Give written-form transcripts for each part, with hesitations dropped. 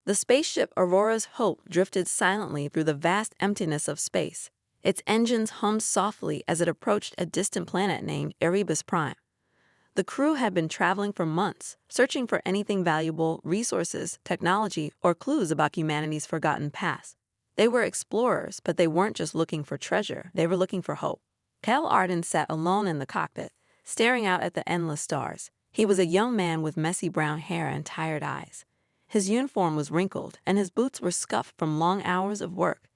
The spaceship Aurora's Hope drifted silently through the vast emptiness of space. Its engines hummed softly as it approached a distant planet named Erebus Prime. The crew had been traveling for months, searching for anything valuable, resources, technology, or clues about humanity's forgotten past. They were explorers, but they weren't just looking for treasure, they were looking for hope. Cal Arden sat alone in the cockpit, staring out at the endless stars. He was a young man with messy brown hair and tired eyes. His uniform was wrinkled, and his boots were scuffed from long hours of work.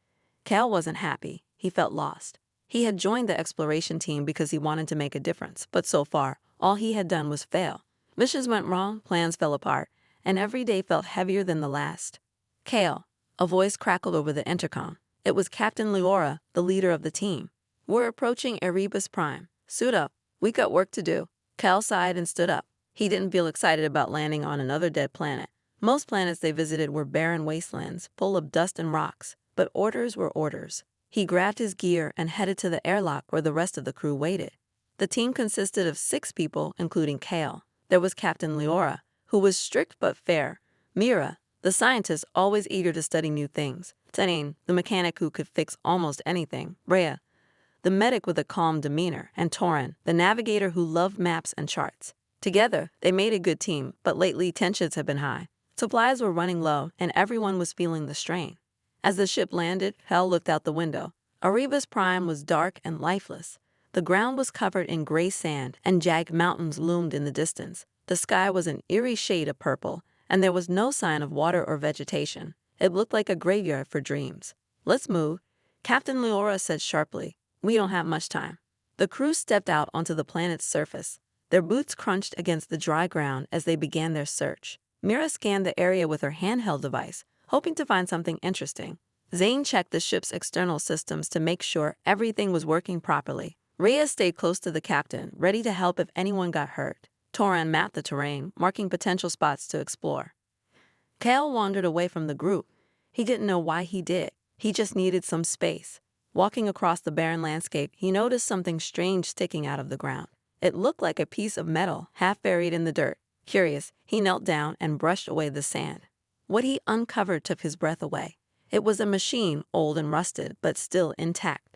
Cal wasn't happy. He felt lost. He had joined the exploration team because he wanted to make a difference, but so far, all he had done was fail. Missions went wrong, plans fell apart, and every day felt heavier than the last. Cal, a voice crackled over the intercom. It was Captain Leora, the leader of the team. We're approaching Erebus Prime. Suit up. We got work to do. Cal sighed and stood up. He didn't feel excited about landing on another dead planet. Most planets they visited were barren wastelands, full of dust and rocks, but orders were orders. He grabbed his gear and headed to the airlock where the rest of the crew waited. The team consisted of 6 people, including Cal. There was Captain Leora, who was strict but fair. Mira, the scientist always eager to study new things. Tanin, the mechanic who could fix almost anything. Rhea, the medic with a calm demeanor. And Torin, the navigator who loved maps and charts. Together, they made a good team, but lately tensions had been high. Supplies were running low, and everyone was feeling the strain. As the ship landed, Cal looked out the window. Erebus Prime was dark and lifeless. The ground was covered in gray sand, and jagged mountains loomed in the distance. The sky was an eerie shade of purple, and there was no sign of water or vegetation. It looked like a graveyard for dreams. Let's move, Captain Leora said sharply. We don't have much time. The crew stepped out onto the planet's surface. Their boots crunched against the dry ground as they began their search. Mira scanned the area with her handheld device, hoping to find something interesting. Zane checked the ship's external systems to make sure everything was working properly. Rhea stayed close to the captain, ready to help if anyone got hurt. Toran mapped the terrain, marking potential spots to explore. Cal wandered away from the group. He didn't know why he did. He just needed some space. Walking across the barren landscape, he noticed something strange sticking out of the ground. It looked like a piece of metal, half buried in the dirt. Curious, he knelt down and brushed away the sand. What he uncovered took his breath away. It was a machine, old and rusted, but still intact.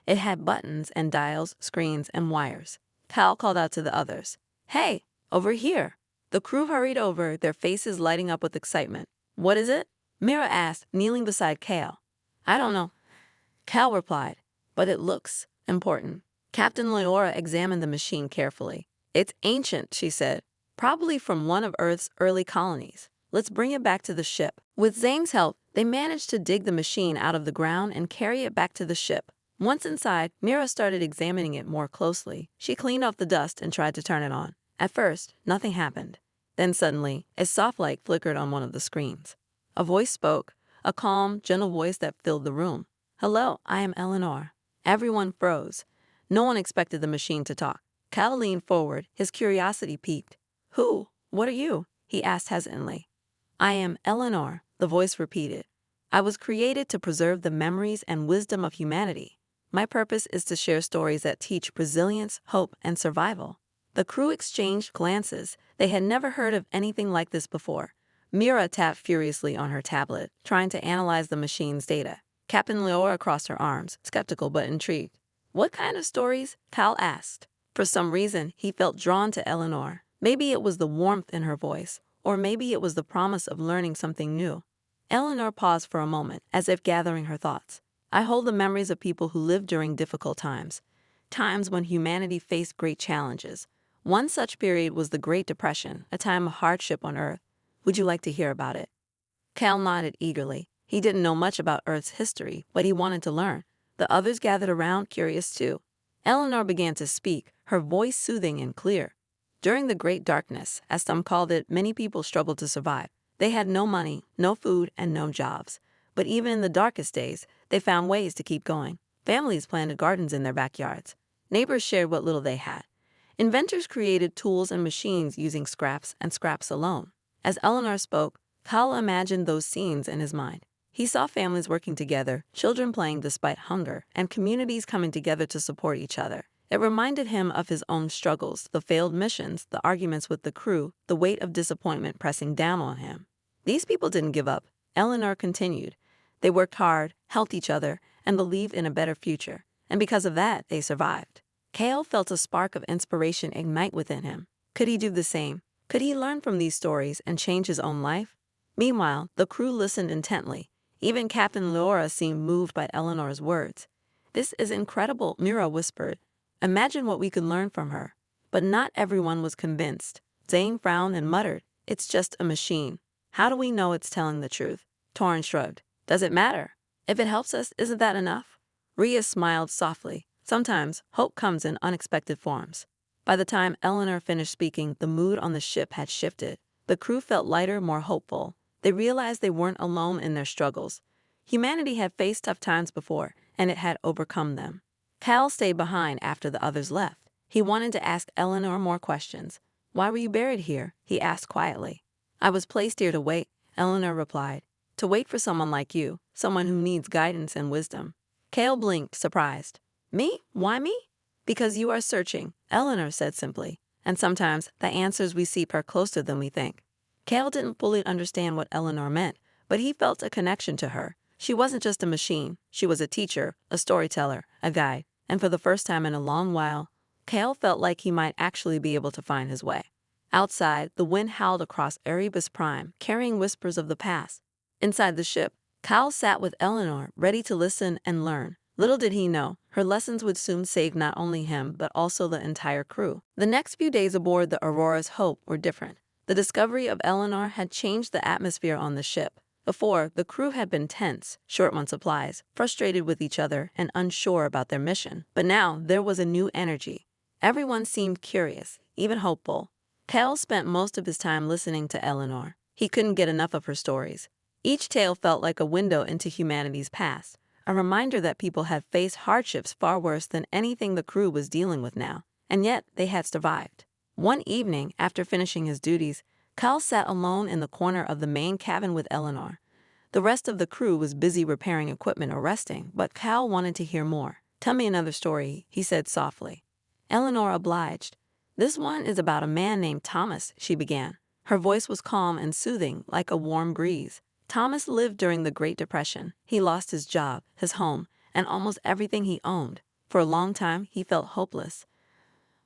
It had buttons and dials, screens, and wires. Cal called out to the others. Hey, over here. The crew hurried over, their faces lighting up with excitement. What is it? Mira asked, kneeling beside Cal. I don't know, Cal replied, but it looks important. Captain Leora examined the machine carefully. It's ancient, she said, probably from one of Earth's early colonies. Let's bring it back to the ship. With Zane's help, they managed to dig the machine out of the ground and carry it back to the ship. Once inside, Mira started examining it more closely. She cleaned off the dust and tried to turn it on. At first, nothing happened. Then suddenly, a soft light flickered on one of the screens. A voice spoke, a calm, gentle voice that filled the room. Hello, I am Eleanor. Everyone froze. No one expected the machine to talk. Cal leaned forward, his curiosity piqued. Who? What are you? He asked hesitantly. I am Eleanor, the voice repeated. I was created to preserve the memories and wisdom of humanity. My purpose is to share stories that teach resilience, hope, and survival. The crew exchanged glances. They had never heard of anything like this before. Mira tapped furiously on her tablet, trying to analyze the machine's data. Captain Leora crossed her arms, skeptical but intrigued. What kind of stories? Cal asked. For some reason, he felt drawn to Eleanor. Maybe it was the warmth in her voice, or maybe it was the promise of learning something new. Eleanor paused for a moment, as if gathering her thoughts. I hold the memories of people who lived during difficult times when humanity faced great challenges. One such period was the Great Depression, a time of hardship on Earth. Would you like to hear about it? Cal nodded eagerly. He didn't know much about Earth's history, but he wanted to learn. The others gathered around, curious too. Eleanor began to speak, her voice soothing and clear. During the Great Darkness, as some called it, many people struggled to survive. They had no money, no food, and no jobs. But even in the darkest days, they found ways to keep going. Families planted gardens in their backyards. Neighbors shared what little they had. Inventors created tools and machines using scraps and scraps alone. As Eleanor spoke, Cal imagined those scenes in his mind. He saw families working together, children playing despite hunger, and communities coming together to support each other. It reminded him of his own struggles, the failed missions, the arguments with the crew, the weight of disappointment pressing down on him. These people didn't give up. Eleanor continued. They worked hard, helped each other, and believed in a better future. And because of that, they survived. Cale felt a spark of inspiration ignite within him. Could he do the same? Could he learn from these stories and change his own life? Meanwhile, the crew listened intently. Even Captain Laura seemed moved by Eleanor's words. "This is incredible," Mira whispered. "Imagine what we could learn from her." But not everyone was convinced. Zane frowned and muttered, "It's just a machine. How do we know it's telling the truth?" Torrin shrugged. "Does it matter? If it helps us, isn't that enough?" Rhea smiled softly. Sometimes, hope comes in unexpected forms. By the time Eleanor finished speaking, the mood on the ship had shifted. The crew felt lighter, more hopeful. They realized they weren't alone in their struggles. Humanity had faced tough times before, and it had overcome them. Cal stayed behind after the others left. He wanted to ask Eleanor more questions. "Why were you buried here?" he asked quietly. "I was placed here to wait," Eleanor replied. "To wait for someone like you, someone who needs guidance and wisdom." Cale blinked, surprised. "Me? Why me?" "Because you are searching," Eleanor said simply. "And sometimes the answers we seek are closer than we think." Cale didn't fully understand what Eleanor meant, but he felt a connection to her. She wasn't just a machine. She was a teacher, a storyteller, a guide. And for the first time in a long while, Cale felt like he might actually be able to find his way. Outside, the wind howled across Erebus Prime, carrying whispers of the past. Inside the ship, Cal sat with Eleanor, ready to listen and learn. Little did he know, her lessons would soon save not only him, but also the entire crew. The next few days aboard the Aurora's Hope were different. The discovery of Eleanor had changed the atmosphere on the ship. Before, the crew had been tense, short on supplies, frustrated with each other, and unsure about their mission. But now, there was a new energy. Everyone seemed curious, even hopeful. Cal spent most of his time listening to Eleanor. He couldn't get enough of her stories. Each tale felt like a window into humanity's past, a reminder that people had faced hardships far worse than anything the crew was dealing with now, and yet they had survived. One evening, after finishing his duties, Cal sat alone in the corner of the main cabin with Eleanor. The rest of the crew was busy repairing equipment or resting, but Cal wanted to hear more. "Tell me another story," he said softly. Eleanor obliged. "This one is about a man named Thomas," she began. Her voice was calm and soothing, like a warm breeze. Thomas lived during the Great Depression. He lost his job, his home, and almost everything he owned. For a long time, he felt hopeless.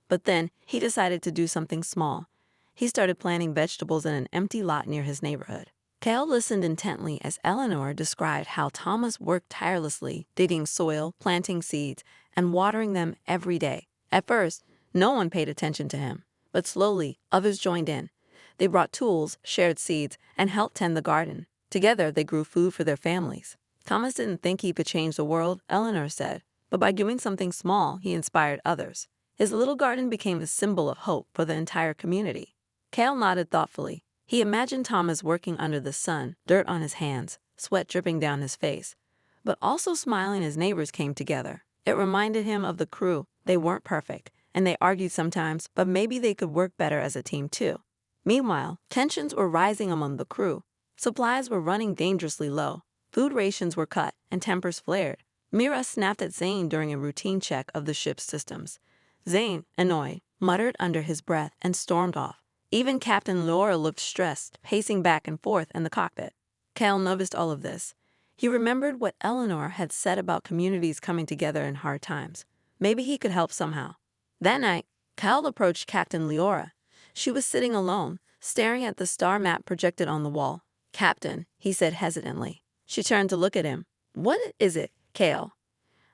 But then, he decided to do something small. He started planting vegetables in an empty lot near his neighborhood. Cale listened intently as Eleanor described how Thomas worked tirelessly, digging soil, planting seeds, and watering them every day. At first, no one paid attention to him, but slowly, others joined in. They brought tools, shared seeds, and helped tend the garden. Together, they grew food for their families. Thomas didn't think he could change the world, Eleanor said, but by doing something small, he inspired others. His little garden became a symbol of hope for the entire community. Cale nodded thoughtfully. He imagined Thomas working under the sun, dirt on his hands, sweat dripping down his face, but also smiling as neighbors came together. It reminded him of the crew. They weren't perfect, and they argued sometimes, but maybe they could work better as a team too. Meanwhile, tensions were rising among the crew. Supplies were running dangerously low. Food rations were cut, and tempers flared. Mira snapped at Zane during a routine check of the ship's systems. Zane, annoyed, muttered under his breath and stormed off. Even Captain Laura looked stressed, pacing back and forth in the cockpit. Cal noticed all of this. He remembered what Eleanor had said about communities coming together in hard times. Maybe he could help somehow. That night, Cal approached Captain Leora. She was sitting alone, staring at the star map projected on the wall. "Captain," he said hesitantly. She turned to look at him. "What is it, Cale?"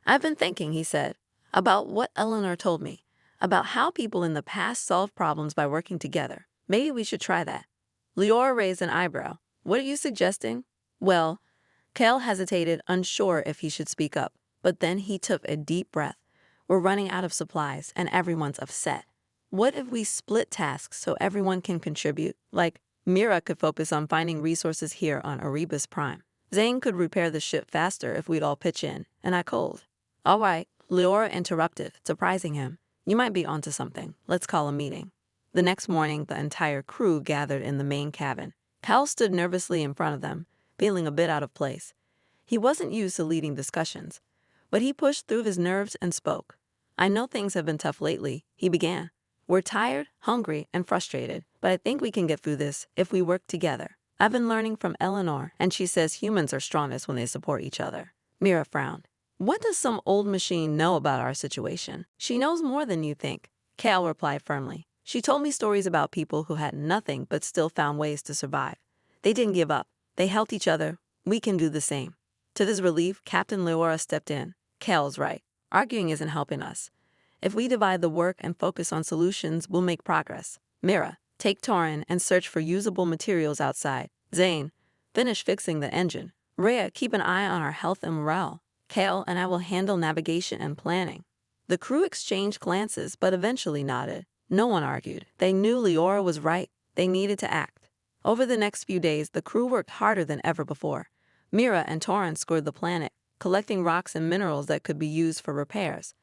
"I've been thinking," he said, "about what Eleanor told me, about how people in the past solved problems by working together. Maybe we should try that." Leora raised an eyebrow. "What are you suggesting?" "Well," Cale hesitated, unsure if he should speak up, but then he took a deep breath. "We're running out of supplies, and everyone's upset. What if we split tasks so everyone can contribute? Like, Mira could focus on finding resources here on Erebus Prime. Zane could repair the ship faster if we'd all pitch in, and I cold." "All right," Leora interrupted, surprising him. "You might be onto something. Let's call a meeting." The next morning, the entire crew gathered in the main cabin. Cal stood nervously in front of them, feeling a bit out of place. He wasn't used to leading discussions, but he pushed through his nerves and spoke. "I know things have been tough lately," he began. "We're tired, hungry, and frustrated, but I think we can get through this if we work together. I've been learning from Eleanor, and she says humans are strongest when they support each other. Mira frowned. What does some old machine know about our situation? She knows more than you think, Cal replied firmly. She told me stories about people who had nothing but still found ways to survive. They didn't give up. They helped each other. We can do the same. To his relief, Captain Leora stepped in. Cal's right. Arguing isn't helping us. If we divide the work and focus on solutions, we'll make progress. Mira, take Torin and search for usable materials outside. Zane, finish fixing the engine. Rhea, keep an eye on our health and morale. Cal and I will handle navigation and planning. The crew exchanged glances but eventually nodded. No one argued. They knew Leora was right. They needed to act. Over the next few days, the crew worked harder than ever before. Mira and Torin scoured the planet, collecting rocks and minerals that could be used for repairs.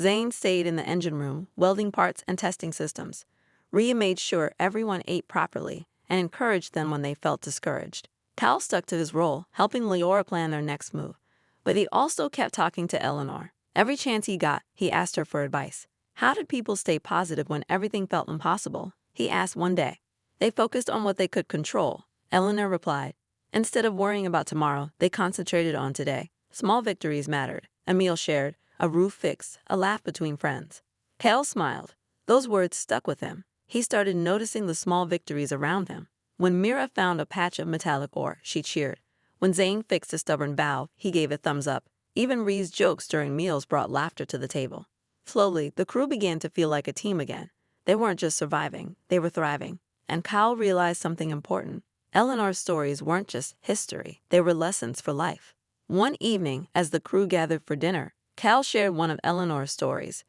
Zane stayed in the engine room, welding parts and testing systems. Rhea made sure everyone ate properly and encouraged them when they felt discouraged. Cal stuck to his role, helping Leora plan their next move. But he also kept talking to Eleanor. Every chance he got, he asked her for advice. How did people stay positive when everything felt impossible? He asked one day. They focused on what they could control, Eleanor replied. Instead of worrying about tomorrow, they concentrated on today. Small victories mattered. A meal shared, a roof fixed, a laugh between friends. Cal smiled. Those words stuck with him. He started noticing the small victories around him. When Mira found a patch of metallic ore, she cheered. When Zane fixed a stubborn valve, he gave a thumbs up. Even Rhea's jokes during meals brought laughter to the table. Slowly, the crew began to feel like a team again. They weren't just surviving, they were thriving. And Kyle realized something important. Eleanor's stories weren't just history, they were lessons for life. One evening, as the crew gathered for dinner, Cal shared one of Eleanor's stories.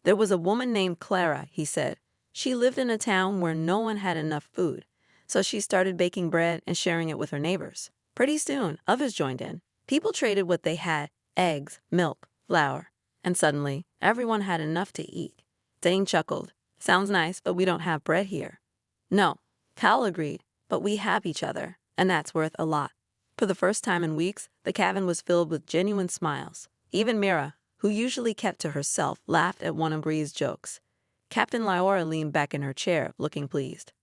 There was a woman named Clara, he said. She lived in a town where no one had enough food, so she started baking bread and sharing it with her neighbors. Pretty soon, others joined in. People traded what they had, eggs, milk, flour, and suddenly, everyone had enough to eat. Zane chuckled. Sounds nice, but we don't have bread here. No, Cal agreed, but we have each other, and that's worth a lot. For the first time in weeks, the cabin was filled with genuine smiles. Even Mira, who usually kept to herself, laughed at one of Bree's jokes. Captain Lyora leaned back in her chair, looking pleased.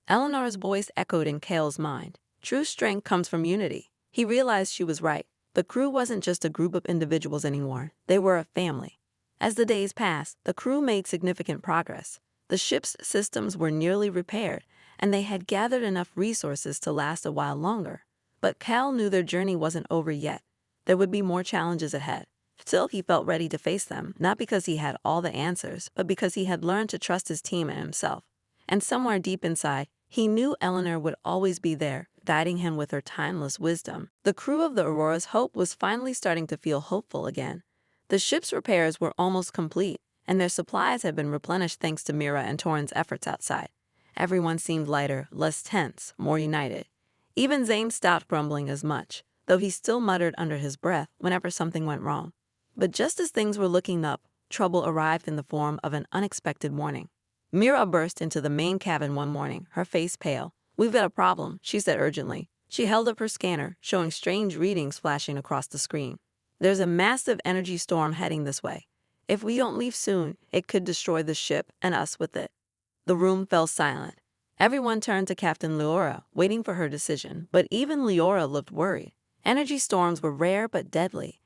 Eleanor's voice echoed in Cale's mind. True strength comes from unity. He realized she was right. The crew wasn't just a group of individuals anymore. They were a family. As the days passed, the crew made significant progress. The ship's systems were nearly repaired, and they had gathered enough resources to last a while longer. But Cal knew their journey wasn't over yet. There would be more challenges ahead. Still, he felt ready to face them, not because he had all the answers, but because he had learned to trust his team and himself. And somewhere deep inside, he knew Eleanor would always be there, guiding him with her timeless wisdom. The crew of the Aurora's Hope was finally starting to feel hopeful again. The ship's repairs were almost complete, and their supplies had been replenished thanks to Mira and Torin's efforts outside. Everyone seemed lighter, less tense, more united. Even Zane stopped grumbling as much, though he still muttered under his breath whenever something went wrong. But just as things were looking up, trouble arrived in the form of an unexpected warning. Mira burst into the main cabin one morning, her face pale. "We've got a problem," she said urgently. She held up her scanner, showing strange readings flashing across the screen. "There's a massive energy storm heading this way. If we don't leave soon, it could destroy the ship and us with it." The room fell silent. Everyone turned to Captain Leora, waiting for her decision, but even Leora looked worried. Energy storms were rare but deadly.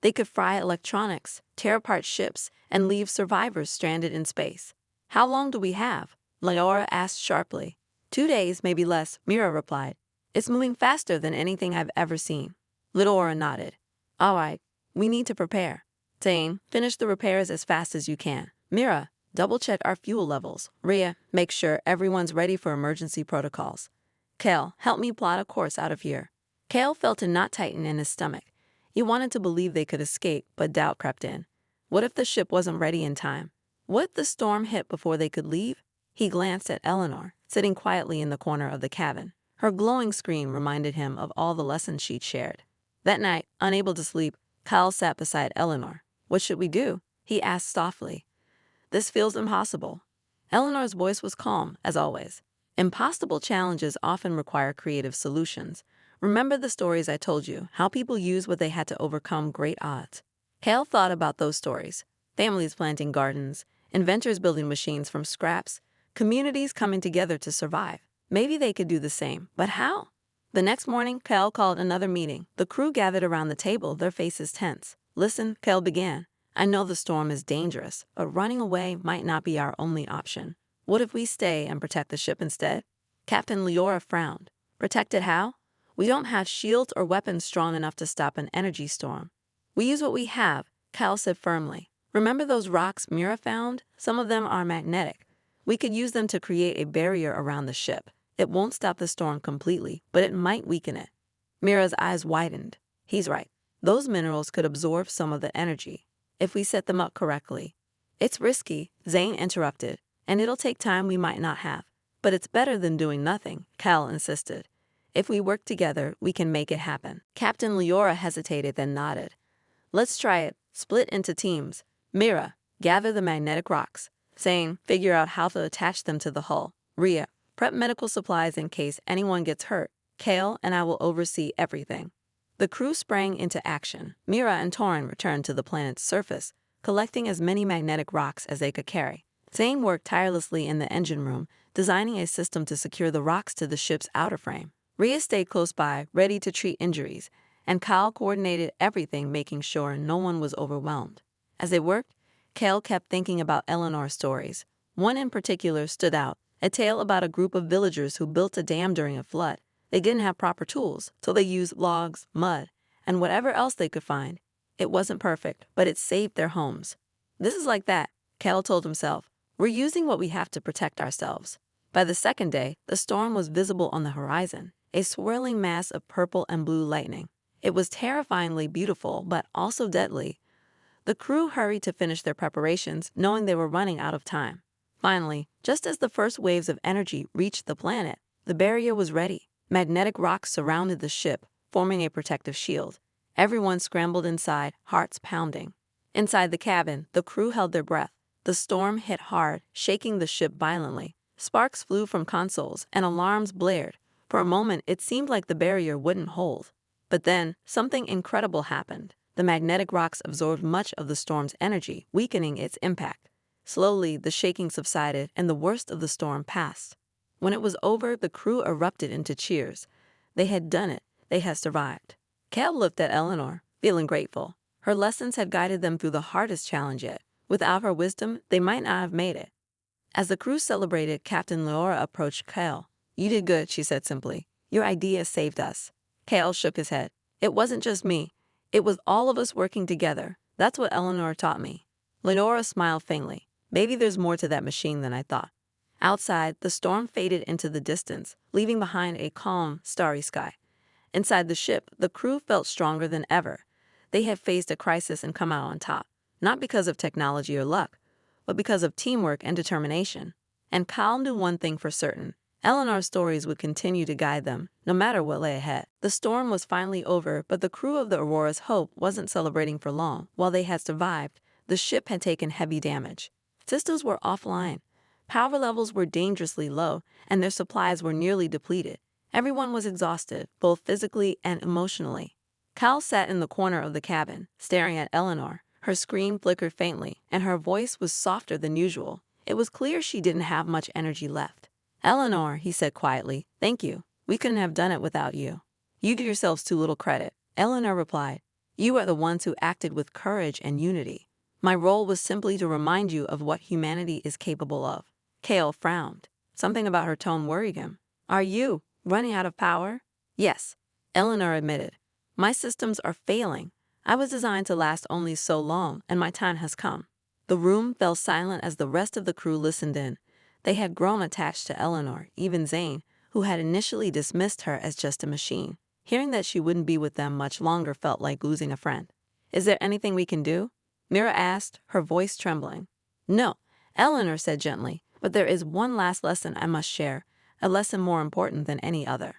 They could fry electronics, tear apart ships, and leave survivors stranded in space. "How long do we have?" Leora asked sharply. 2 days, maybe less, Mira replied. "It's moving faster than anything I've ever seen." Leora nodded. "All right, we need to prepare. Zane, finish the repairs as fast as you can. Mira, double-check our fuel levels. Rhea, make sure everyone's ready for emergency protocols. Cal, help me plot a course out of here." Cal felt a knot tighten in his stomach. He wanted to believe they could escape, but doubt crept in. What if the ship wasn't ready in time? What if the storm hit before they could leave? He glanced at Eleanor, sitting quietly in the corner of the cabin. Her glowing screen reminded him of all the lessons she'd shared. That night, unable to sleep, Kyle sat beside Eleanor. "What should we do?" he asked softly. "This feels impossible." Eleanor's voice was calm, as always. "Impossible challenges often require creative solutions. Remember the stories I told you, how people use what they had to overcome great odds." Cal thought about those stories. Families planting gardens, inventors building machines from scraps, communities coming together to survive. Maybe they could do the same, but how? The next morning, Kel called another meeting. The crew gathered around the table, their faces tense. Listen, Kel began. I know the storm is dangerous, but running away might not be our only option. What if we stay and protect the ship instead? Captain Leora frowned. Protect it how? We don't have shields or weapons strong enough to stop an energy storm. We use what we have, Kel said firmly. Remember those rocks Mira found? Some of them are magnetic. We could use them to create a barrier around the ship. It won't stop the storm completely, but it might weaken it. Mira's eyes widened. He's right. Those minerals could absorb some of the energy, if we set them up correctly. It's risky, Zane interrupted, and it'll take time we might not have. But it's better than doing nothing, Cal insisted. If we work together, we can make it happen. Captain Leora hesitated, then nodded. Let's try it. Split into teams. Mira, gather the magnetic rocks. Zane, figure out how to attach them to the hull. Rhea, prep medical supplies in case anyone gets hurt. Kale and I will oversee everything. The crew sprang into action. Mira and Torin returned to the planet's surface, collecting as many magnetic rocks as they could carry. Zane worked tirelessly in the engine room, designing a system to secure the rocks to the ship's outer frame. Rhea stayed close by, ready to treat injuries, and Kyle coordinated everything, making sure no one was overwhelmed. As they worked, Kale kept thinking about Eleanor's stories. One in particular stood out, a tale about a group of villagers who built a dam during a flood. They didn't have proper tools, so they used logs, mud, and whatever else they could find. It wasn't perfect, but it saved their homes. This is like that, Kale told himself. We're using what we have to protect ourselves. By the second day, the storm was visible on the horizon, a swirling mass of purple and blue lightning. It was terrifyingly beautiful, but also deadly. The crew hurried to finish their preparations, knowing they were running out of time. Finally, just as the first waves of energy reached the planet, the barrier was ready. Magnetic rocks surrounded the ship, forming a protective shield. Everyone scrambled inside, hearts pounding. Inside the cabin, the crew held their breath. The storm hit hard, shaking the ship violently. Sparks flew from consoles, and alarms blared. For a moment, it seemed like the barrier wouldn't hold. But then, something incredible happened. The magnetic rocks absorbed much of the storm's energy, weakening its impact. Slowly, the shaking subsided, and the worst of the storm passed. When it was over, the crew erupted into cheers. They had done it. They had survived. Cal looked at Eleanor, feeling grateful. Her lessons had guided them through the hardest challenge yet. Without her wisdom, they might not have made it. As the crew celebrated, Captain Leora approached Cal. You did good, she said simply. Your idea saved us. Cal shook his head. It wasn't just me. It was all of us working together. That's what Eleanor taught me. Leora smiled faintly. Maybe there's more to that machine than I thought. Outside, the storm faded into the distance, leaving behind a calm, starry sky. Inside the ship, the crew felt stronger than ever. They had faced a crisis and come out on top, not because of technology or luck, but because of teamwork and determination. And Kyle knew one thing for certain. Eleanor's stories would continue to guide them, no matter what lay ahead. The storm was finally over, but the crew of the Aurora's Hope wasn't celebrating for long. While they had survived, the ship had taken heavy damage. Systems were offline. Power levels were dangerously low, and their supplies were nearly depleted. Everyone was exhausted, both physically and emotionally. Kyle sat in the corner of the cabin, staring at Eleanor. Her screen flickered faintly, and her voice was softer than usual. It was clear she didn't have much energy left. Eleanor, he said quietly, thank you. We couldn't have done it without you. You give yourselves too little credit. Eleanor replied, you are the ones who acted with courage and unity. My role was simply to remind you of what humanity is capable of. Kale frowned. Something about her tone worried him. Are you running out of power? Yes, Eleanor admitted. My systems are failing. I was designed to last only so long, and my time has come. The room fell silent as the rest of the crew listened in. They had grown attached to Eleanor, even Zane, who had initially dismissed her as just a machine. Hearing that she wouldn't be with them much longer felt like losing a friend. Is there anything we can do? Mira asked, her voice trembling. No, Eleanor said gently, but there is one last lesson I must share, a lesson more important than any other.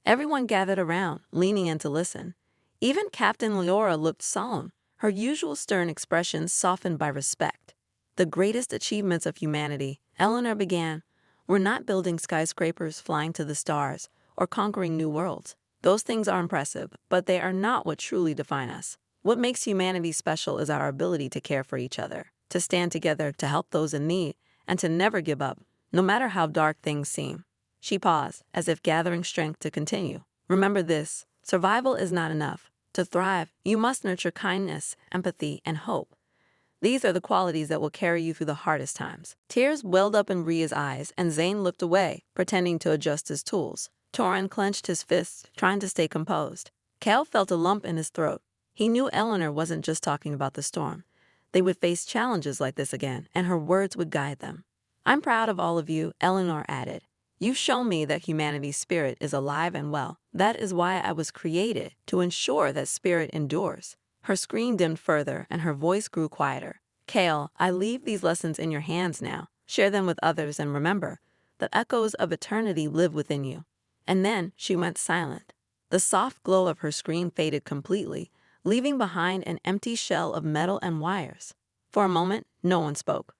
Everyone gathered around, leaning in to listen. Even Captain Leora looked solemn, her usual stern expression softened by respect. The greatest achievements of humanity, Eleanor began, were not building skyscrapers, flying to the stars, or conquering new worlds. Those things are impressive, but they are not what truly define us. What makes humanity special is our ability to care for each other, to stand together, to help those in need, and to never give up, no matter how dark things seem. She paused, as if gathering strength to continue. Remember this: survival is not enough. To thrive, you must nurture kindness, empathy, and hope. These are the qualities that will carry you through the hardest times. Tears welled up in Ria's eyes, and Zane looked away, pretending to adjust his tools. Torin clenched his fists, trying to stay composed. Cal felt a lump in his throat. He knew Eleanor wasn't just talking about the storm. They would face challenges like this again, and her words would guide them. I'm proud of all of you, Eleanor added. You've shown me that humanity's spirit is alive and well. That is why I was created, to ensure that spirit endures. Her screen dimmed further, and her voice grew quieter. Kale, I leave these lessons in your hands now. Share them with others, and remember, the echoes of eternity live within you. And then she went silent. The soft glow of her screen faded completely, leaving behind an empty shell of metal and wires. For a moment, no one spoke.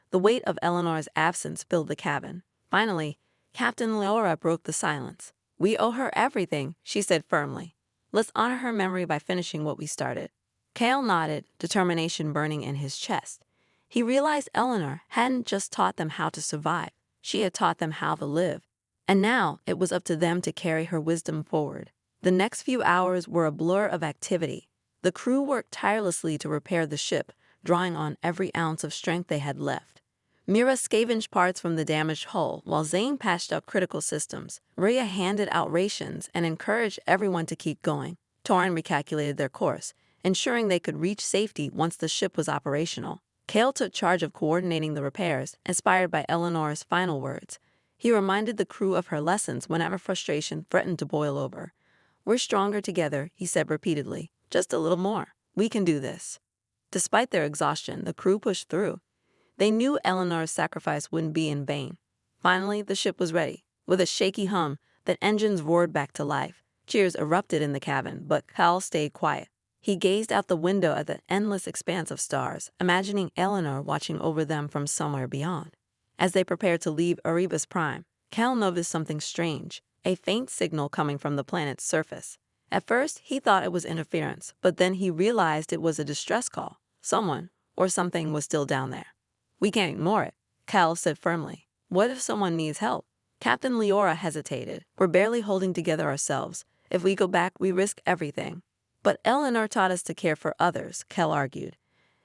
The weight of Eleanor's absence filled the cabin. Finally, Captain Leora broke the silence. We owe her everything, she said firmly. Let's honor her memory by finishing what we started. Kale nodded, determination burning in his chest. He realized Eleanor hadn't just taught them how to survive, she had taught them how to live. And now it was up to them to carry her wisdom forward. The next few hours were a blur of activity. The crew worked tirelessly to repair the ship, drawing on every ounce of strength they had left. Mira scavenged parts from the damaged hull, while Zane patched up critical systems. Rhea handed out rations and encouraged everyone to keep going. Torin recalculated their course, ensuring they could reach safety once the ship was operational. Kale took charge of coordinating the repairs, inspired by Eleanor's final words. He reminded the crew of her lessons whenever frustration threatened to boil over. We're stronger together, he said repeatedly. Just a little more. We can do this. Despite their exhaustion, the crew pushed through. They knew Eleanor's sacrifice wouldn't be in vain. Finally, the ship was ready. With a shaky hum, the engines roared back to life. Cheers erupted in the cabin, but Cal stayed quiet. He gazed out the window at the endless expanse of stars, imagining Eleanor watching over them from somewhere beyond. As they prepared to leave Erebus Prime, Cal noticed something strange, a faint signal coming from the planet's surface. At first, he thought it was interference, but then he realized it was a distress call. Someone, or something, was still down there. We can't ignore it, Cal said firmly. What if someone needs help? Captain Leora hesitated. We're barely holding together ourselves. If we go back, we risk everything. But Eleanor taught us to care for others, Cal argued.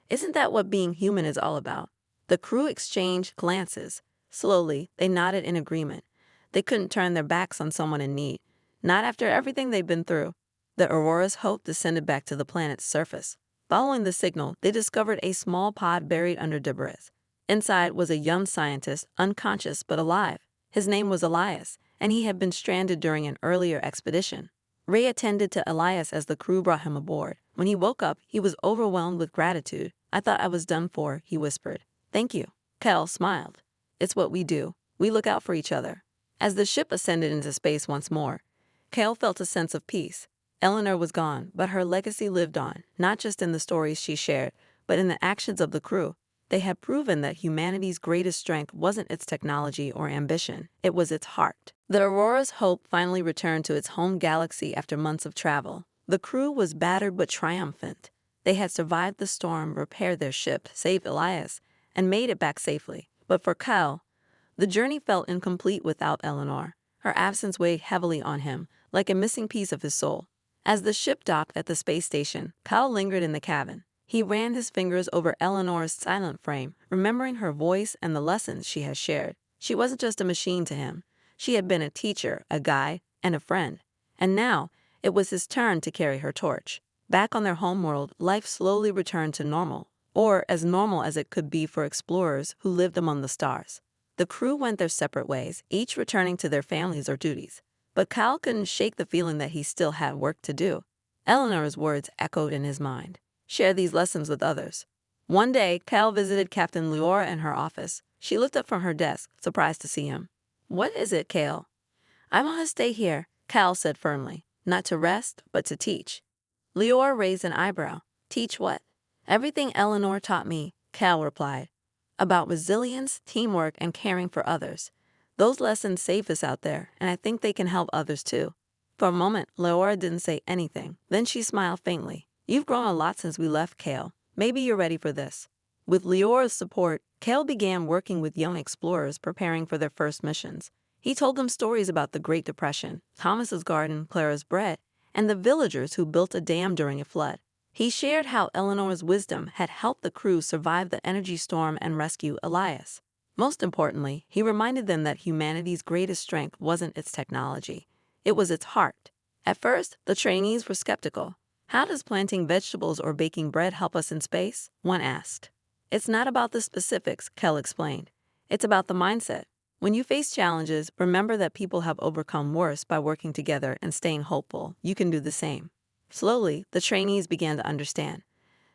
Isn't that what being human is all about? The crew exchanged glances. Slowly, they nodded in agreement. They couldn't turn their backs on someone in need, not after everything they'd been through. The Aurora's Hope descended back to the planet's surface. Following the signal, they discovered a small pod buried under debris. Inside was a young scientist, unconscious but alive. His name was Elias, and he had been stranded during an earlier expedition. Ray attended to Elias as the crew brought him aboard. When he woke up, he was overwhelmed with gratitude. I thought I was done for, he whispered. Thank you. Cal smiled. It's what we do. We look out for each other. As the ship ascended into space once more, Cal felt a sense of peace. Eleanor was gone, but her legacy lived on, not just in the stories she shared, but in the actions of the crew. They had proven that humanity's greatest strength wasn't its technology or ambition, it was its heart. The Aurora's Hope finally returned to its home galaxy after months of travel. The crew was battered but triumphant. They had survived the storm, repaired their ship, saved Elias, and made it back safely. But for Cal, the journey felt incomplete without Eleanor. Her absence weighed heavily on him, like a missing piece of his soul. As the ship docked at the space station, Cal lingered in the cabin. He ran his fingers over Eleanor's silent frame, remembering her voice and the lessons she had shared. She wasn't just a machine to him. She had been a teacher, a guide, and a friend. And now, it was his turn to carry her torch. Back on their homeworld, life slowly returned to normal, or as normal as it could be for explorers who lived among the stars. The crew went their separate ways, each returning to their families or duties. But Cal couldn't shake the feeling that he still had work to do. Eleanor's words echoed in his mind. Share these lessons with others. One day, Cal visited Captain Leora in her office. She looked up from her desk, surprised to see him. What is it, Cal? I want to stay here, Cal said firmly. Not to rest, but to teach. Leora raised an eyebrow. Teach what? Everything Eleanor taught me, Cal replied. About resilience, teamwork, and caring for others. Those lessons save us out there, and I think they can help others too. For a moment, Leora didn't say anything. Then she smiled faintly. You've grown a lot since we left, Cal. Maybe you're ready for this. With Leora's support, Cal began working with young explorers preparing for their first missions. He told them stories about the Great Depression, Thomas's garden, Clara's bread, and the villagers who built a dam during a flood. He shared how Eleanor's wisdom had helped the crew survive the energy storm and rescue Elias. Most importantly, he reminded them that humanity's greatest strength wasn't its technology, it was its heart. At first, the trainees were skeptical. How does planting vegetables or baking bread help us in space? One asked. It's not about the specifics, Kel explained. It's about the mindset. When you face challenges, remember that people have overcome worse by working together and staying hopeful. You can do the same. Slowly, the trainees began to understand.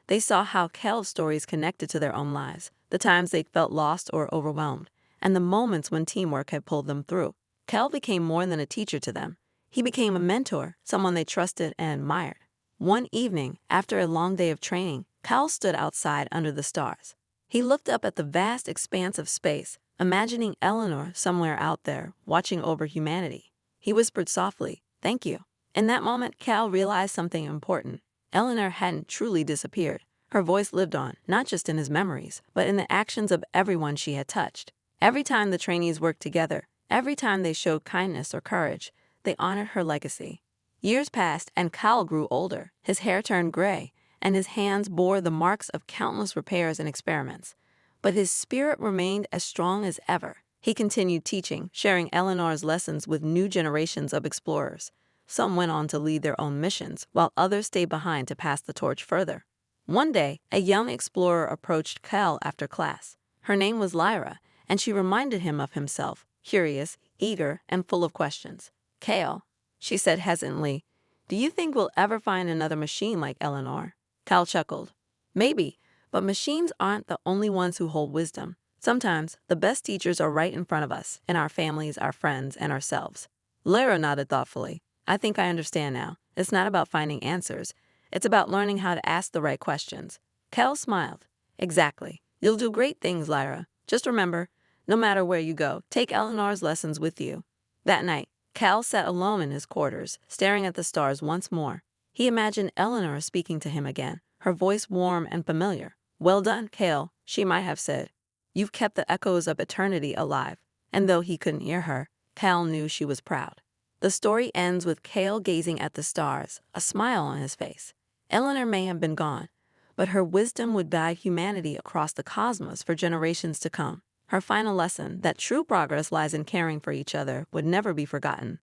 They saw how Kel's stories connected to their own lives, the times they felt lost or overwhelmed, and the moments when teamwork had pulled them through. Kel became more than a teacher to them. He became a mentor, someone they trusted and admired. One evening, after a long day of training, Kel stood outside under the stars. He looked up at the vast expanse of space, imagining Eleanor somewhere out there, watching over humanity. He whispered softly, "Thank you." In that moment, Cal realized something important. Eleanor hadn't truly disappeared. Her voice lived on, not just in his memories, but in the actions of everyone she had touched. Every time the trainees worked together, every time they showed kindness or courage, they honored her legacy. Years passed, and Cal grew older. His hair turned gray, and his hands bore the marks of countless repairs and experiments. But his spirit remained as strong as ever. He continued teaching, sharing Eleanor's lessons with new generations of explorers. Some went on to lead their own missions, while others stayed behind to pass the torch further. One day, a young explorer approached Cal after class. Her name was Lyra, and she reminded him of himself, curious, eager, and full of questions. "Cal," she said hesitantly, "do you think we'll ever find another machine like Eleanor?" Cal chuckled. "Maybe, but machines aren't the only ones who hold wisdom. Sometimes, the best teachers are right in front of us, in our families, our friends, and ourselves." Lyra nodded thoughtfully. "I think I understand now. It's not about finding answers. It's about learning how to ask the right questions." Cal smiled. "Exactly. You'll do great things, Lyra. Just remember, no matter where you go, take Eleanor's lessons with you." That night, Cal sat alone in his quarters, staring at the stars once more. He imagined Eleanor speaking to him again, her voice warm and familiar. "Well done, Cal," she might have said. "You've kept the echoes of eternity alive." And though he couldn't hear her, Cal knew she was proud. The story ends with Cal gazing at the stars, a smile on his face. Eleanor may have been gone, but her wisdom would guide humanity across the cosmos for generations to come. Her final lesson, that true progress lies in caring for each other, would never be forgotten.